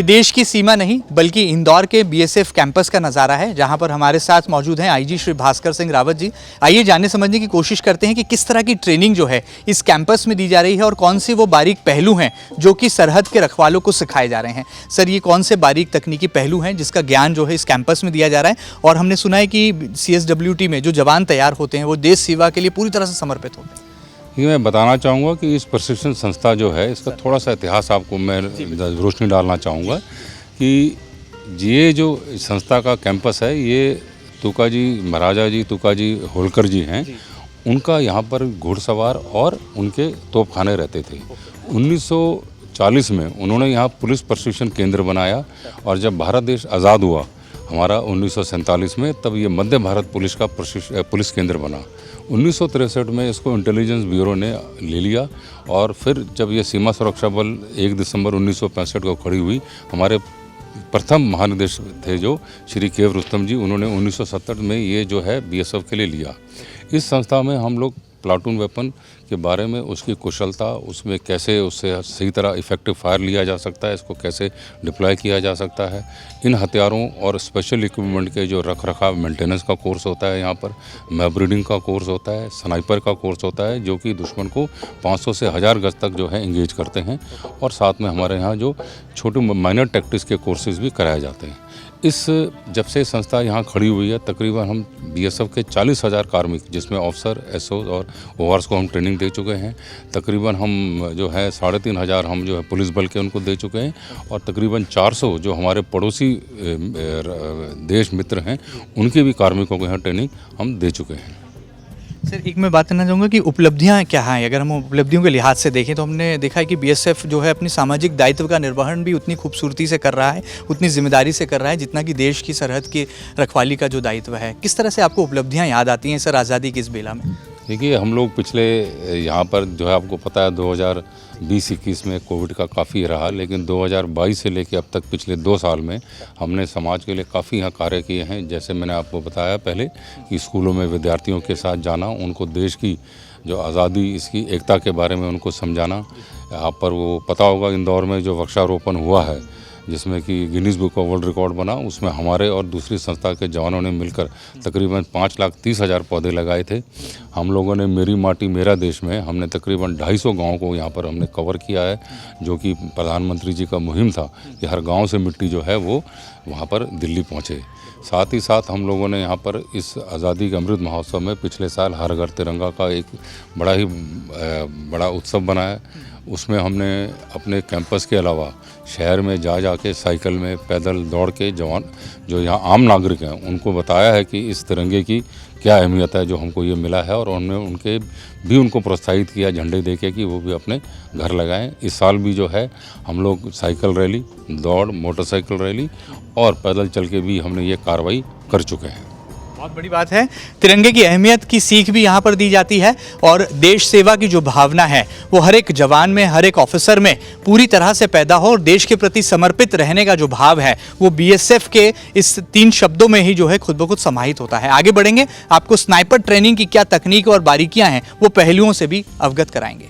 ये देश की सीमा नहीं बल्कि इंदौर के बीएसएफ कैंपस का नज़ारा है, जहां पर हमारे साथ मौजूद हैं आईजी श्री भास्कर सिंह रावत जी। आइए जानने समझने की कोशिश करते हैं कि किस तरह की ट्रेनिंग जो है इस कैंपस में दी जा रही है और कौन से वो बारीक पहलू हैं जो कि सरहद के रखवालों को सिखाए जा रहे हैं। सर, ये कौन से बारीक तकनीकी पहलू हैं जिसका ज्ञान जो है इस कैंपस में दिया जा रहा है? और हमने सुना है कि CSWT में जो जवान तैयार होते हैं वो देश सेवा के लिए पूरी तरह से समर्पित होते हैं। ये मैं बताना चाहूँगा कि इस प्रशिक्षण संस्था जो है इसका थोड़ा सा इतिहास आपको मैं रोशनी डालना चाहूँगा कि ये जो संस्था का कैंपस है ये तुकाजी महाराजा जी तुकाजी होलकर जी हैं, उनका यहाँ पर घुड़सवार और उनके तोपखाने रहते थे। 1940 में उन्होंने यहाँ पुलिस प्रशिक्षण केंद्र बनाया और जब भारत देश आज़ाद हुआ हमारा 1947 में, तब ये मध्य भारत पुलिस का पुलिस केंद्र बना। 1963 में इसको इंटेलिजेंस ब्यूरो ने ले लिया और फिर जब ये सीमा सुरक्षा बल 1 दिसंबर 1965 को खड़ी हुई, हमारे प्रथम महानिदेशक थे जो श्री के रुस्तम जी, उन्होंने 1970 में ये जो है BSF के लिए लिया। इस संस्था में हम लोग प्लाटून वेपन के बारे में, उसकी कुशलता, उसमें कैसे उससे सही तरह इफेक्टिव फायर लिया जा सकता है, इसको कैसे डिप्लॉय किया जा सकता है, इन हथियारों और स्पेशल इक्विपमेंट के जो रख रखाव मेंटेनेंस का कोर्स होता है, यहाँ पर मैप रीडिंग का कोर्स होता है, स्नाइपर का कोर्स होता है जो कि दुश्मन को 500 से 1000 गज तक जो है इंगेज करते हैं, और साथ में हमारे यहाँ जो छोटे माइनर टैक्टिक्स के कोर्सेज भी कराए जाते हैं। इस जब से संस्था यहाँ खड़ी हुई है तकरीबन हम BSF के 40,000 कार्मिक, जिसमें ऑफिसर, SO और ORs को हम ट्रेनिंग दे चुके हैं। तकरीबन हम जो है 3,500 हम जो है पुलिस बल के उनको दे चुके हैं, और तकरीबन 400 जो हमारे पड़ोसी देश मित्र हैं उनके भी कार्मिकों को यहाँ ट्रेनिंग हम दे चुके हैं। सर, एक मैं बात करना चाहूँगा कि उपलब्धियाँ क्या हैं। अगर हम उपलब्धियों के लिहाज से देखें तो हमने देखा है कि BSF जो है अपनी सामाजिक दायित्व का निर्वहन भी उतनी खूबसूरती से कर रहा है, उतनी जिम्मेदारी से कर रहा है जितना कि देश की सरहद की रखवाली का जो दायित्व है। किस तरह से आपको उपलब्धियाँ याद आती हैं सर आज़ादी की इस बेला में? देखिए, हम लोग पिछले यहाँ पर जो है आपको पता है 2020-21 में कोविड का काफ़ी रहा, लेकिन 2022 से लेकर अब तक पिछले 2 साल में हमने समाज के लिए काफ़ी यहाँ कार्य किए हैं। जैसे मैंने आपको बताया पहले कि स्कूलों में विद्यार्थियों के साथ जाना, उनको देश की जो आज़ादी, इसकी एकता के बारे में उनको समझाना। आप पर वो पता होगा इंदौर में जो वृक्षारोपण हुआ है जिसमें कि Guinness book of world record बना, उसमें हमारे और दूसरी संस्था के जवानों ने मिलकर तकरीबन 5,30,000 पौधे लगाए थे। हम लोगों ने मेरी माटी मेरा देश में हमने तकरीबन 250 गाँव को यहाँ पर हमने कवर किया है, जो कि प्रधानमंत्री जी का मुहिम था कि हर गाँव से मिट्टी जो है वो वहाँ पर दिल्ली पहुँचे। साथ ही साथ हम लोगों ने यहाँ पर इस आज़ादी के अमृत महोत्सव में पिछले साल हर घर तिरंगा का एक बड़ा उत्सव बनाया। उसमें हमने अपने कैंपस के अलावा शहर में जा के साइकिल में, पैदल, दौड़ के जवान जो यहाँ आम नागरिक हैं उनको बताया है कि इस तिरंगे की क्या अहमियत है जो हमको ये मिला है, और हमने उनको प्रोत्साहित किया झंडे देके कि वो भी अपने घर लगाएं। इस साल भी जो है हम लोग साइकिल रैली, दौड़, मोटरसाइकिल रैली और पैदल चल के भी हमने ये कार्रवाई कर चुके हैं। बहुत बड़ी बात है। तिरंगे की अहमियत की सीख भी यहाँ पर दी जाती है और देश सेवा की जो भावना है वो हर एक जवान में, हर एक ऑफिसर में पूरी तरह से पैदा हो, और देश के प्रति समर्पित रहने का जो भाव है वो BSF के इस 3 शब्दों में ही जो है खुद ब खुद समाहित होता है। आगे बढ़ेंगे, आपको स्नाइपर ट्रेनिंग की क्या तकनीक और बारीकियां हैं वो पहलुओं से भी अवगत कराएंगे।